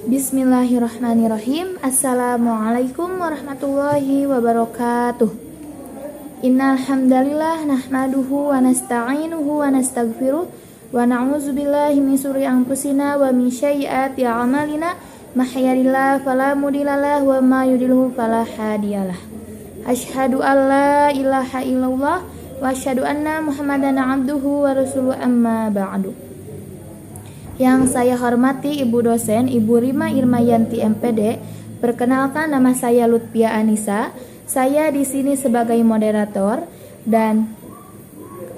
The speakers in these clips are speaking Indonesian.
Bismillahirrahmanirrahim. Assalamualaikum warahmatullahi wabarakatuh. Innal hamdalillah nahmaduhu wa nasta'inuhu wa nastaghfiruh wa na'udzubillahi min syururi anfusina wa min sayyiati a'malina may yahdihillahu fala mudhillalah wa may yudhlil fala hadiyalah. Asyhadu an la ilaha illallah wa asyhadu anna Muhammadan abduhu wa rasuluhu amma ba'du. Yang saya hormati Ibu dosen Ibu Rima Irmayanti MPD. Perkenalkan, nama saya Lutfia Anissa. Saya di sini sebagai moderator dan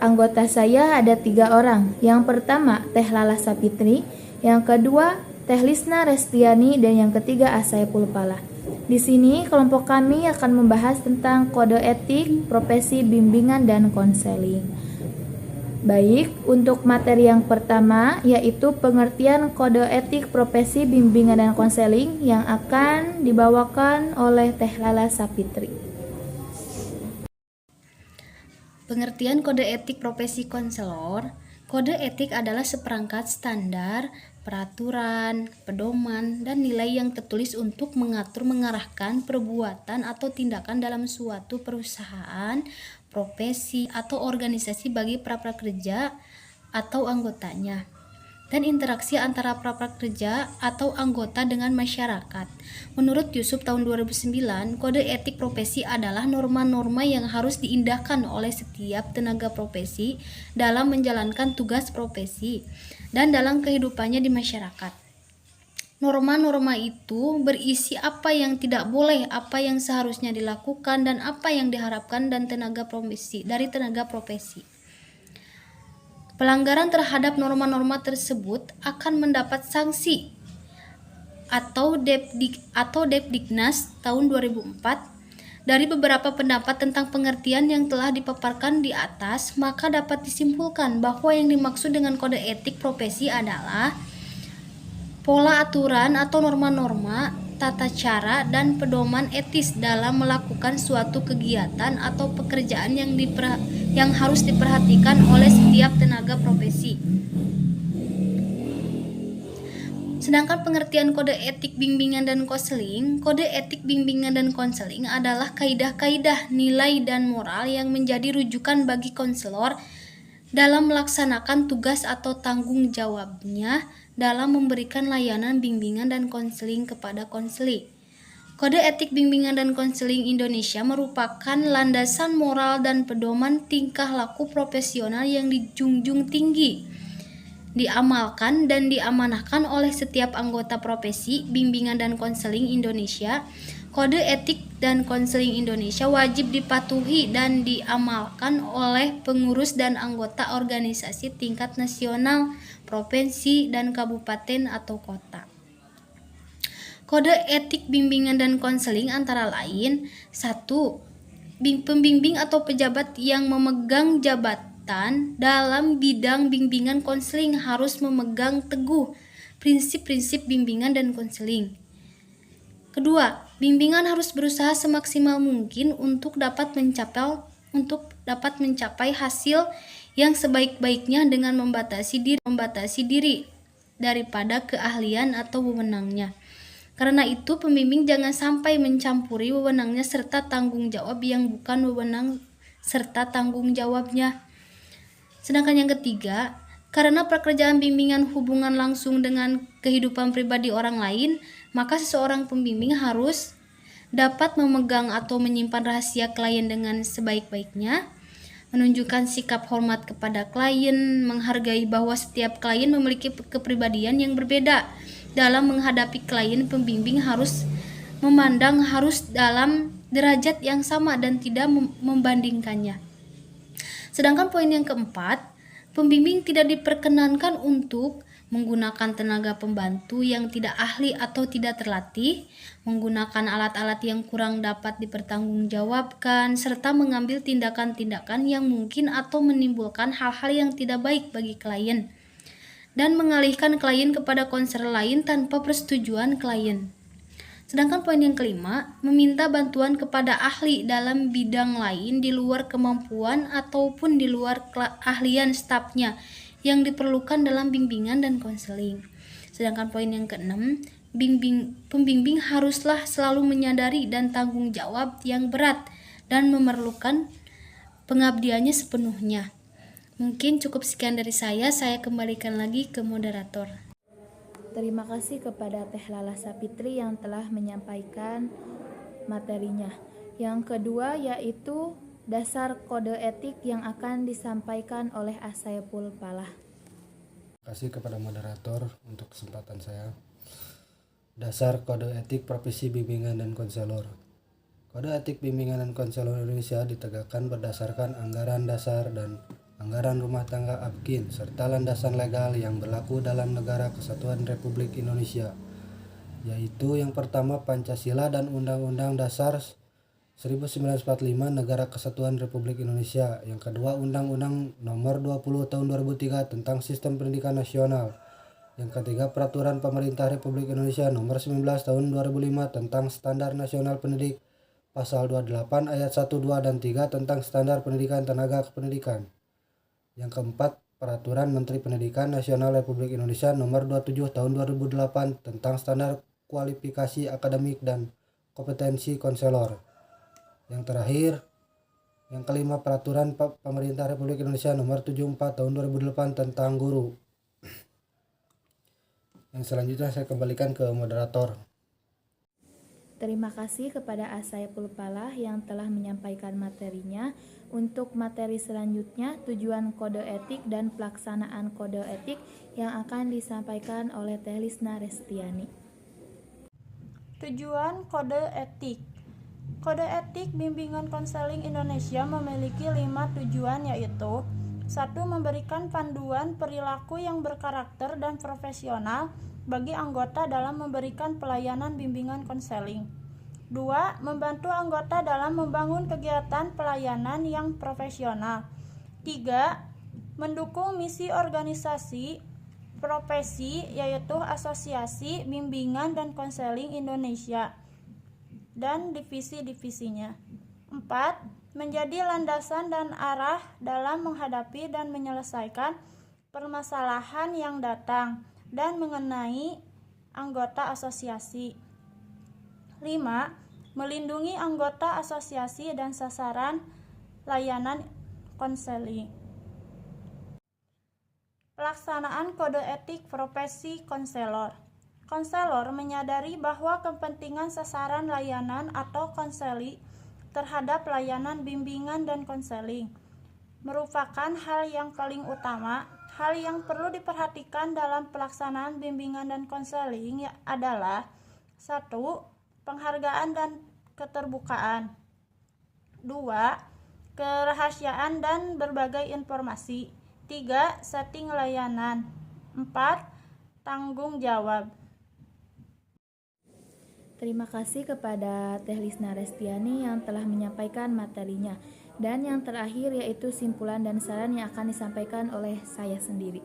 anggota saya ada 3 orang. Yang pertama Teh Lala Sapitri, yang kedua Teh Lisna Restiani, dan yang ketiga Asaiful Falah. Di sini kelompok kami akan membahas tentang kode etik profesi bimbingan dan konseling. Baik, untuk materi yang pertama yaitu pengertian kode etik profesi bimbingan dan konseling yang akan dibawakan oleh Teh Lala Sapitri. Pengertian kode etik profesi konselor. Kode etik adalah seperangkat standar, peraturan, pedoman, dan nilai yang tertulis untuk mengatur mengarahkan perbuatan atau tindakan dalam suatu perusahaan, profesi, atau organisasi bagi prakerja atau anggotanya, dan interaksi antara prakerja atau anggota dengan masyarakat. Menurut Yusuf tahun 2009, kode etik profesi adalah norma-norma yang harus diindahkan oleh setiap tenaga profesi dalam menjalankan tugas profesi dan dalam kehidupannya di masyarakat. Norma-norma itu berisi apa yang tidak boleh, apa yang seharusnya dilakukan, dan apa yang diharapkan dari tenaga profesi. Pelanggaran terhadap norma-norma tersebut akan mendapat sanksi atau Depdiknas tahun 2004. Dari beberapa pendapat tentang pengertian yang telah dipaparkan di atas, maka dapat disimpulkan bahwa yang dimaksud dengan kode etik profesi adalah pola aturan atau norma-norma, tata cara, dan pedoman etis dalam melakukan suatu kegiatan atau pekerjaan yang harus diperhatikan oleh setiap tenaga profesi. Sedangkan pengertian kode etik bimbingan dan konseling, kode etik bimbingan dan konseling adalah kaidah-kaidah, nilai, dan moral yang menjadi rujukan bagi konselor dalam melaksanakan tugas atau tanggung jawabnya dalam memberikan layanan bimbingan dan konseling kepada konseli. Kode etik bimbingan dan konseling Indonesia merupakan landasan moral dan pedoman tingkah laku profesional yang dijunjung tinggi, diamalkan dan diamanahkan oleh setiap anggota profesi bimbingan dan konseling Indonesia. Kode etik dan konseling Indonesia wajib dipatuhi dan diamalkan oleh pengurus dan anggota organisasi tingkat nasional, provinsi, dan kabupaten atau kota. Kode etik bimbingan dan konseling antara lain: 1. Pembimbing atau pejabat yang memegang jabatan dalam bidang bimbingan konseling harus memegang teguh prinsip-prinsip bimbingan dan konseling. Kedua, bimbingan harus berusaha semaksimal mungkin untuk dapat mencapai hasil yang sebaik-baiknya dengan membatasi diri daripada keahlian atau wewenangnya. Karena itu, pembimbing jangan sampai mencampuri wewenangnya serta tanggung jawab yang bukan wewenang serta tanggung jawabnya. Sedangkan yang ketiga, karena pekerjaan bimbingan hubungan langsung dengan kehidupan pribadi orang lain, maka seseorang pembimbing harus dapat memegang atau menyimpan rahasia klien dengan sebaik-baiknya, menunjukkan sikap hormat kepada klien, menghargai bahwa setiap klien memiliki kepribadian yang berbeda. Dalam menghadapi klien, pembimbing harus memandang harus dalam derajat yang sama dan tidak membandingkannya. Sedangkan poin yang keempat, pembimbing tidak diperkenankan untuk menggunakan tenaga pembantu yang tidak ahli atau tidak terlatih, menggunakan alat-alat yang kurang dapat dipertanggungjawabkan, serta mengambil tindakan-tindakan yang mungkin atau menimbulkan hal-hal yang tidak baik bagi klien, dan mengalihkan klien kepada konselor lain tanpa persetujuan klien. Sedangkan poin yang kelima, meminta bantuan kepada ahli dalam bidang lain di luar kemampuan ataupun di luar keahlian stafnya yang diperlukan dalam bimbingan dan konseling. Sedangkan poin yang keenam, pembimbing haruslah selalu menyadari dan tanggung jawab yang berat dan memerlukan pengabdiannya sepenuhnya. Mungkin cukup sekian dari saya kembalikan lagi ke moderator. Terima kasih kepada Teh Lala Sapitri yang telah menyampaikan materinya. Yang kedua yaitu dasar kode etik yang akan disampaikan oleh Asayapul Falah. Terima kasih kepada moderator untuk kesempatan saya. Dasar kode etik profesi bimbingan dan konselor. Kode etik bimbingan dan konselor Indonesia ditegakkan berdasarkan anggaran dasar dan anggaran rumah tangga APKIN serta landasan legal yang berlaku dalam Negara Kesatuan Republik Indonesia, yaitu yang pertama Pancasila dan Undang-Undang Dasar 1945 Negara Kesatuan Republik Indonesia, yang kedua Undang-Undang Nomor 20 Tahun 2003 tentang Sistem Pendidikan Nasional, yang ketiga Peraturan Pemerintah Republik Indonesia Nomor 19 Tahun 2005 tentang Standar Nasional Pendidik, Pasal 28 Ayat 1, 2, dan 3 tentang Standar Pendidikan Tenaga Kependidikan. Yang keempat, Peraturan Menteri Pendidikan Nasional Republik Indonesia Nomor 27 Tahun 2008 tentang Standar Kualifikasi Akademik dan Kompetensi Konselor. Yang terakhir, yang kelima, Peraturan Pemerintah Republik Indonesia Nomor 74 Tahun 2008 tentang guru. Yang selanjutnya saya kembalikan ke moderator. Terima kasih kepada Asayapul Falah yang telah menyampaikan materinya. Untuk materi selanjutnya, tujuan kode etik dan pelaksanaan kode etik yang akan disampaikan oleh Teh Lisna Restiani. Tujuan kode etik. Kode etik bimbingan konseling Indonesia memiliki 5 tujuan, yaitu 1. Memberikan panduan perilaku yang berkarakter dan profesional bagi anggota dalam memberikan pelayanan bimbingan konseling. 2. Membantu anggota dalam membangun kegiatan pelayanan yang profesional. 3. Mendukung misi organisasi profesi, yaitu Asosiasi Bimbingan dan Konseling Indonesia dan divisi-divisinya. 4. Menjadi landasan dan arah dalam menghadapi dan menyelesaikan permasalahan yang datang dan mengenai anggota asosiasi. 5. Melindungi anggota asosiasi dan sasaran layanan konseling. Pelaksanaan kode etik profesi konselor. Konselor menyadari bahwa kepentingan sasaran layanan atau konseli terhadap layanan bimbingan dan konseling merupakan hal yang paling utama. Hal yang perlu diperhatikan dalam pelaksanaan bimbingan dan konseling adalah 1. Penghargaan dan keterbukaan. 2. Kerahasiaan dan berbagai informasi. 3. Setting layanan. 4. Tanggung jawab. Terima kasih kepada Teh Lisna Restiani yang telah menyampaikan materinya. Dan yang terakhir yaitu simpulan dan saran yang akan disampaikan oleh saya sendiri.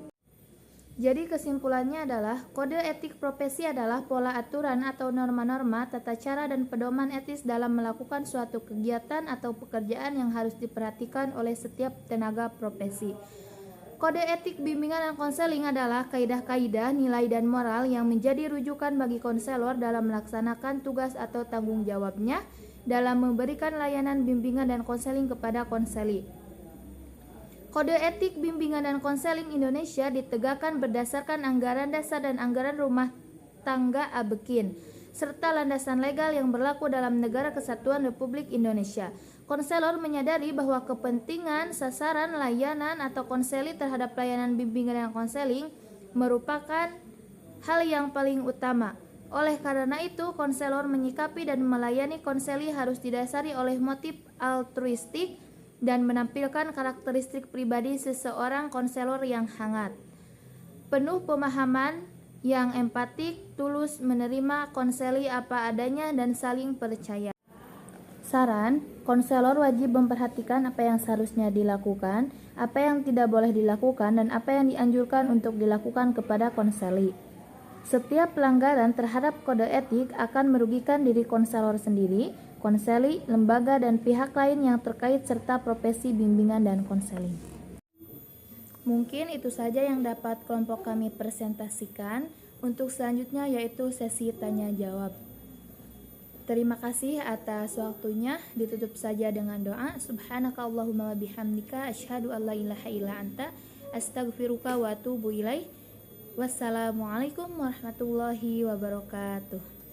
Jadi kesimpulannya adalah kode etik profesi adalah pola aturan atau norma-norma, tata cara dan pedoman etis dalam melakukan suatu kegiatan atau pekerjaan yang harus diperhatikan oleh setiap tenaga profesi. Kode etik bimbingan dan konseling adalah kaidah-kaidah, nilai dan moral yang menjadi rujukan bagi konselor dalam melaksanakan tugas atau tanggung jawabnya dalam memberikan layanan bimbingan dan konseling kepada konseli. Kode etik bimbingan dan konseling Indonesia ditegakkan berdasarkan anggaran dasar dan anggaran rumah tangga APKIN serta landasan legal yang berlaku dalam Negara Kesatuan Republik Indonesia. Konselor menyadari bahwa kepentingan sasaran layanan atau konseli terhadap layanan bimbingan dan konseling merupakan hal yang paling utama. Oleh karena itu, konselor menyikapi dan melayani konseli harus didasari oleh motif altruistik dan menampilkan karakteristik pribadi seseorang konselor yang hangat, penuh pemahaman, yang empatik, tulus menerima konseli apa adanya, dan saling percaya. Saran, konselor wajib memperhatikan apa yang seharusnya dilakukan, apa yang tidak boleh dilakukan, dan apa yang dianjurkan untuk dilakukan kepada konseli. Setiap pelanggaran terhadap kode etik akan merugikan diri konselor sendiri, konseli, lembaga, dan pihak lain yang terkait serta profesi bimbingan dan konseling. Mungkin itu saja yang dapat kelompok kami presentasikan. Untuk selanjutnya yaitu sesi tanya jawab. Terima kasih atas waktunya. Ditutup saja dengan doa. Subhanakallahumma wa bihamdika asyhadu an la ilaha illa anta astaghfiruka wa atubu ilaik. Wassalamualaikum warahmatullahi wabarakatuh.